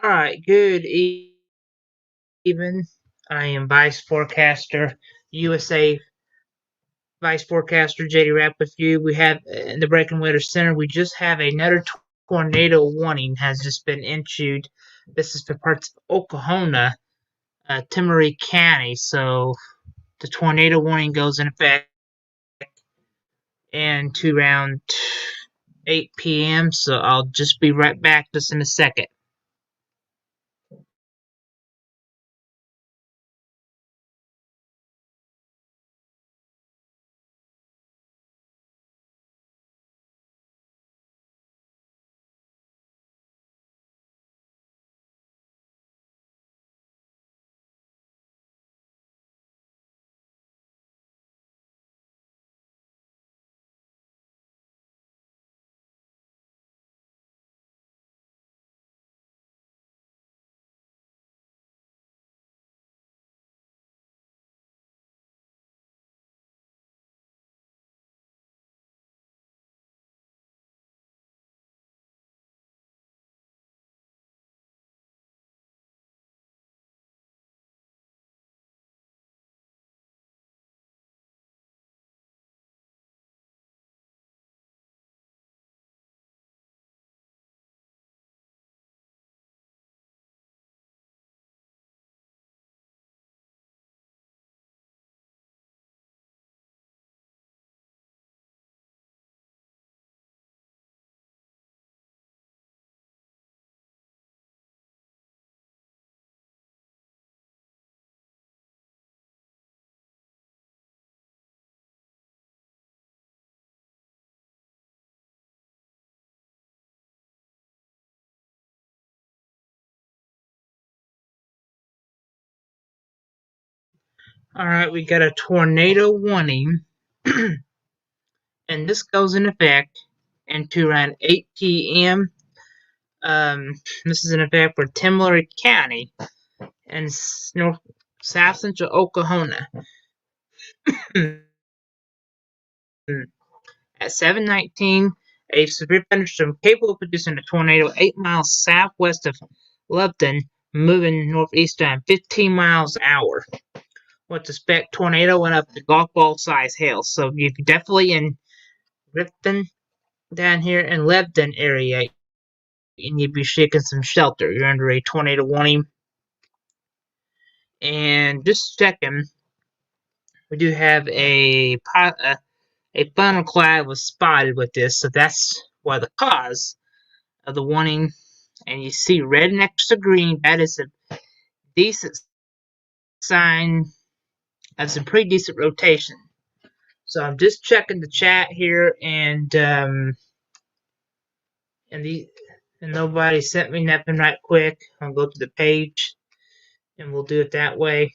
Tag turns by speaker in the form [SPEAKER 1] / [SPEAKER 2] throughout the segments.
[SPEAKER 1] Alright, good evening. I am Vice Forecaster, USA Vice Forecaster JD Rapp with you. We have in the Breaking Weather Center, we just have another tornado warning has just been issued. This is for parts of Oklahoma, Timory County. So the tornado warning goes in effect and to around 8 p.m. So I'll just be right back just in a second. Alright, we got a tornado warning. And this goes in effect into around 8 p.m. This is in effect for Timory County and north south central Oklahoma. At 7:19, a severe thunderstorm capable of producing a tornado 8 miles southwest of Lupton, moving northeast at 15 miles an hour. What to expect? Tornado went up to golf ball size hail. So you're definitely in Ripton down here in Lebanon area, and you'd be seeking some shelter. You're under a tornado warning. And just checking, we do have a funnel cloud was spotted with this, so that's why the cause of the warning. And you see red next to green. That is a decent sign of some pretty decent rotation. So I'm just checking the chat here, and and the and nobody sent me nothing right quick. I'll go to the page, and we'll do it that way.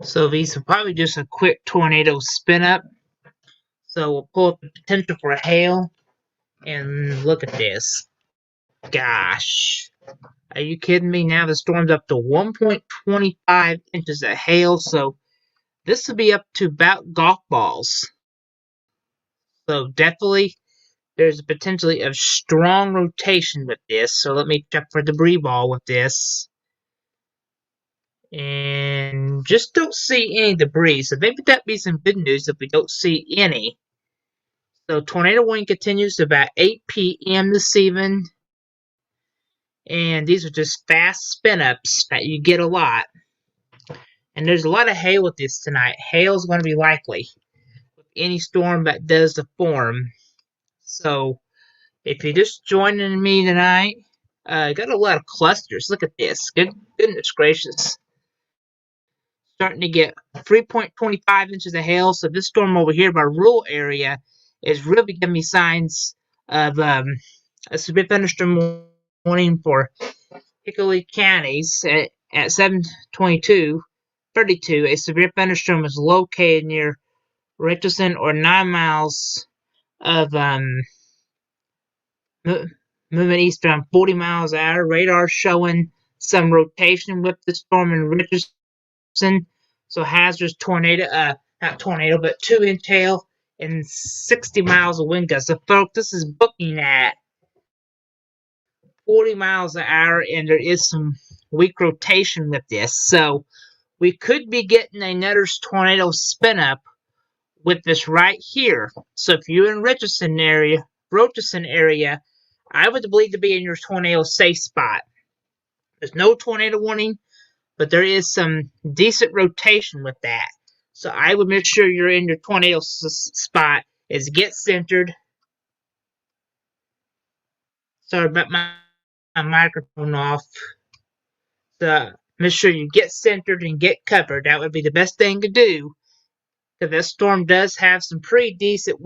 [SPEAKER 1] So these are probably just a quick tornado spin up. So we'll pull up the potential for hail. And look at this. Gosh. Are you kidding me? Now the storm's up to 1.25 inches of hail, so this will be up to about golf balls. So definitely there's potentially a strong rotation with this. So let me check for debris ball with this. And just don't see any debris. So maybe that'd be some good news if we don't see any. So tornado warning continues to about 8 p.m. this evening. And these are just fast spin ups that you get a lot. And there's a lot of hail with this tonight. Hail is going to be likely with any storm that does form. So if you're just joining me tonight, got a lot of clusters. Look at this. Goodness gracious. Starting to get 3.25 inches of hail. So this storm over here by rural area is really giving me signs of a severe thunderstorm warning for Hickory counties at 7:22:32. A severe thunderstorm is located near Richardson or 9 miles of moving east around 40 miles an hour. Radar showing some rotation with the storm in Richardson. So hazardous tornado, not tornado, but 2-inch hail and 60 miles of wind gusts. So folks, this is booking at 40 miles an hour, and there is some weak rotation with this. So we could be getting another tornado spin up with this right here. So if you're in Richardson area, I would believe to be in your tornado safe spot. There's no tornado warning, but there is some decent rotation with that. So I would make sure you're in your tornado spot. Is get centered. Sorry about my microphone off. So make sure you get centered and get covered. That would be the best thing to do. Because this storm does have some pretty decent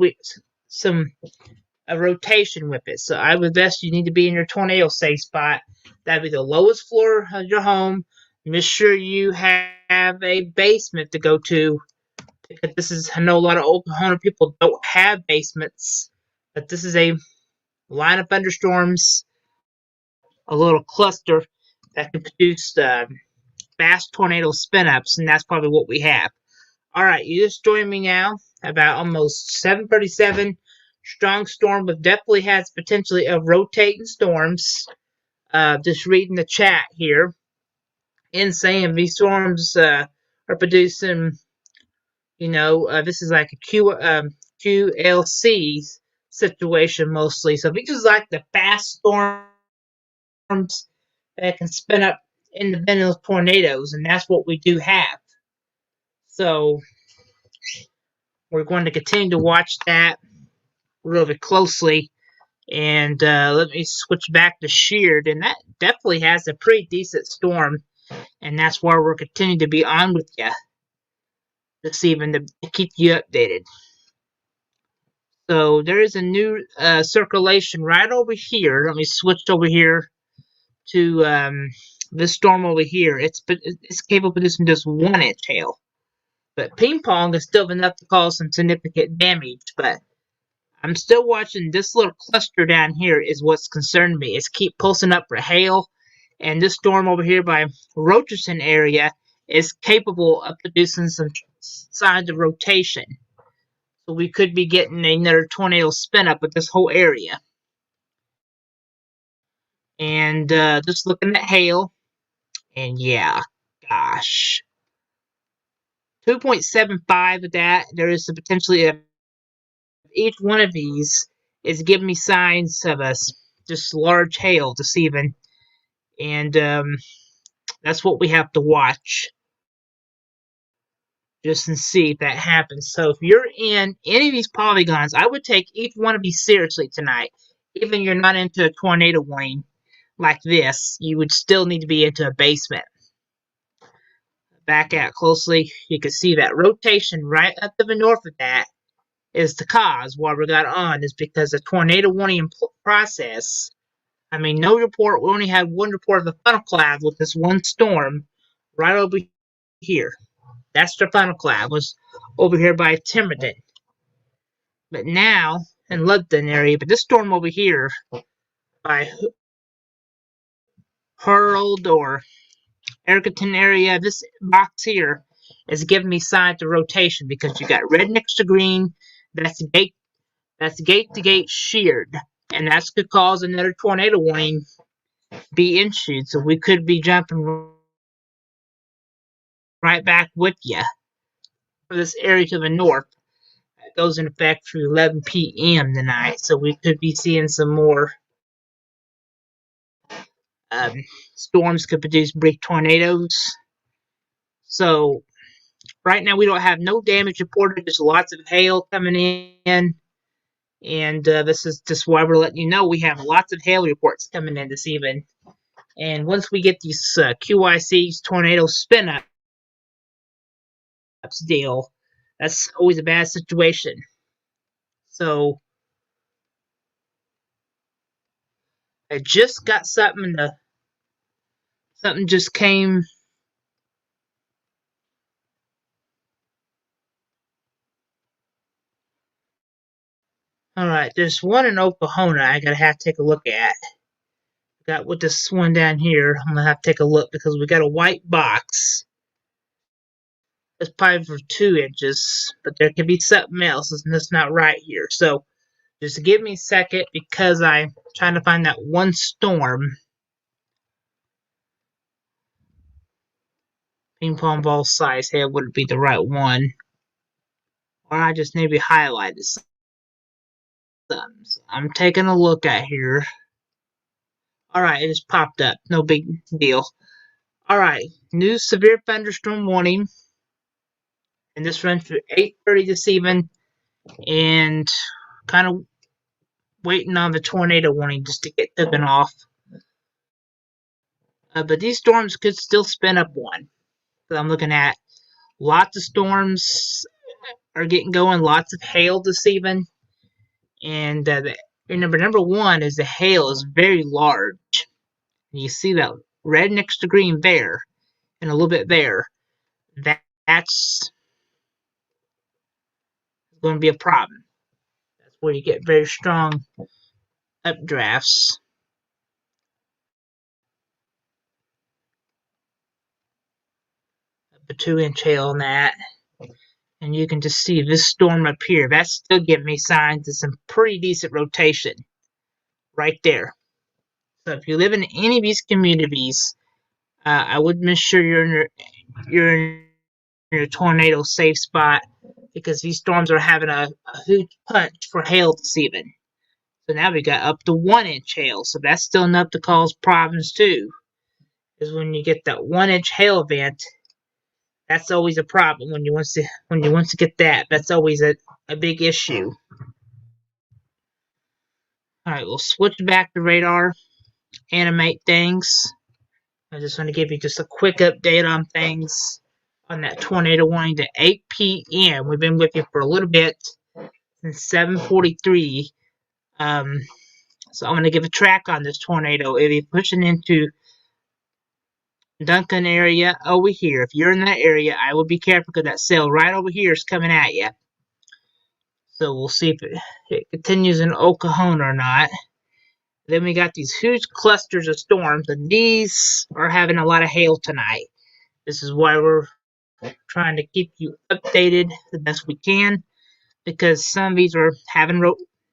[SPEAKER 1] a rotation with it. So I would best you need to be in your tornado safe spot. That'd be the lowest floor of your home. Make sure you have a basement to go to. Because I know a lot of Oklahoma people don't have basements. But this is a line of thunderstorms, a little cluster that can produce fast tornado spin-ups, and that's probably what we have. Alright, you just joined me now, about almost 7:37. Strong storm, but definitely has potentially of rotating storms. Just reading the chat here. And saying these storms are producing, this is like a QLC situation mostly. So these are like the fast storms that can spin up independent tornadoes, and that's what we do have. So we're going to continue to watch that really closely. And let me switch back to Sheared, and that definitely has a pretty decent storm, and that's why we're continuing to be on with you this evening to keep you updated. So there is a new circulation right over here. Let me switch over here to this storm over here. It's capable of producing just 1-inch hail. But ping pong is still enough to cause some significant damage. But I'm still watching this little cluster down here is what's concerned me. It's keep pulsing up for hail. And this storm over here by Rocherson area is capable of producing some signs of rotation. So we could be getting another tornado spin up with this whole area. And just looking at hail. And yeah, gosh. 2.75 of that, there is potentially each one of these is giving me signs of just large hail this evening. And that's what we have to watch. Just to see if that happens. So if you're in any of these polygons, I would take each one of these seriously tonight. Even if you're not into a tornado warning like this, you would still need to be into a basement. Back out closely, you can see that rotation right up to the north of that is the cause why we got on is because the tornado warning process. I mean, no report. We only had one report of the funnel cloud with this one storm right over here. That's the funnel cloud was over here by Timberton. But now in London area, but this storm over here by Harold or Ericton area, this box here is giving me signs of rotation because you got red next to green. That's gate to gate sheared, and that's could cause another tornado warning be issued. So we could be jumping right back with you for this area to the north. That goes in effect through 11 p.m. tonight, so we could be seeing some more storms could produce brick tornadoes. So right now we don't have no damage reported. There's lots of hail coming in. And this is just why we're letting you know we have lots of hail reports coming in this evening. And once we get these QICs, tornado spin-ups deal, that's always a bad situation. So I just got something. Something just came. All right, there's one in Oklahoma I gotta have to take a look at. Got with this one down here, I'm gonna have to take a look because we got a white box. It's probably for 2 inches, but there could be something else, and that's not right here. So just give me a second because I'm trying to find that one storm. Ping pong ball size head wouldn't be the right one. Or I just maybe highlighted something. So I'm taking a look at here. Alright, it just popped up. No big deal. Alright, new severe thunderstorm warning. And this runs through 8:30 this evening. And kind of waiting on the tornado warning just to get taken off. But these storms could still spin up one. So I'm looking at lots of storms are getting going. Lots of hail this evening. And number one is the hail is very large. And you see that red next to green there, and a little bit there. That's going to be a problem. That's where you get very strong updrafts. A 2-inch hail on that. And you can just see this storm up here. That's still giving me signs of some pretty decent rotation right there. So if you live in any of these communities, I would make sure you're in your tornado safe spot because these storms are having a huge punch for hail this evening. So now we got up to 1-inch hail. So that's still enough to cause problems too. Because when you get that 1-inch hail event, that's always a problem when you want to get that. That's always a big issue. Alright, we'll switch back to radar, animate things. I just want to give you just a quick update on things on that tornado warning to 8 p.m. We've been with you for a little bit since 7:43. So I'm going to give a track on this tornado. It'll be pushing into Duncan area over here. If you're in that area, I would be careful because that cell right over here is coming at you. So we'll see if it continues in Oklahoma or not. Then we got these huge clusters of storms, and these are having a lot of hail tonight. This is why we're trying to keep you updated the best we can, because some of these are having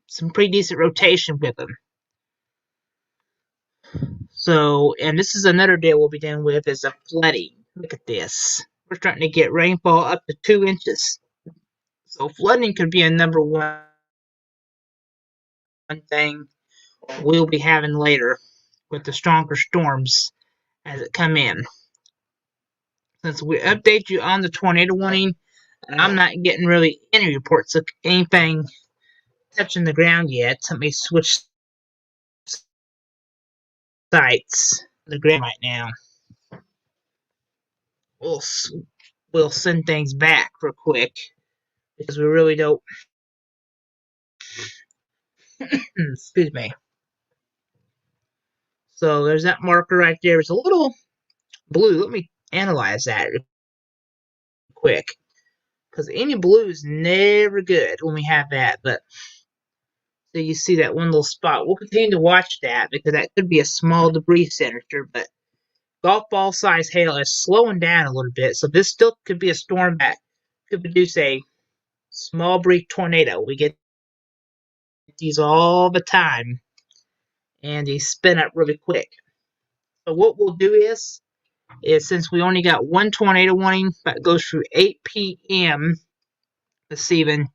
[SPEAKER 1] some pretty decent rotation with them. So, and this is another deal we'll be dealing with is a flooding. Look at this. We're starting to get rainfall up to 2 inches. So flooding could be a number one thing we'll be having later with the stronger storms as it come in. Since we update you on the tornado warning, and I'm not getting really any reports of anything touching the ground yet. Let me switch sites the ground right now. We'll send things back real quick because we really don't. Excuse me. So there's that marker right there. It's a little blue. Let me analyze that real quick because any blue is never good when we have that. But So you see that one little spot. We'll continue to watch that because that could be a small debris signature, but golf ball size hail is slowing down a little bit. So this still could be a storm that could produce a small brief tornado. We get these all the time, and they spin up really quick. So what we'll do is since we only got one tornado warning that goes through 8 p.m. this evening,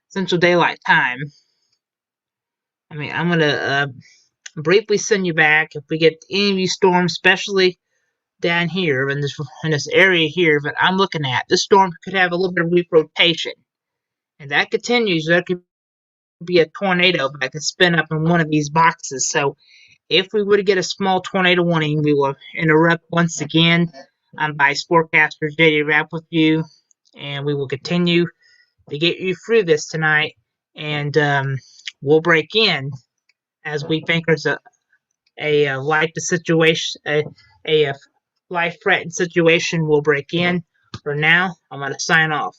[SPEAKER 1] Central Daylight Time, I'm going to briefly send you back if we get any of these storms, especially down here in this area here that I'm looking at. This storm could have a little bit of weak rotation, and that continues. There could be a tornado that could spin up in one of these boxes. So if we were to get a small tornado warning, we will interrupt once again. I'm Vice Forecaster JD Rapp with you, and we will continue to get you through this tonight, and we'll break in as we think there's a life situation, a life-threatening situation. We'll break in. For now, I'm going to sign off.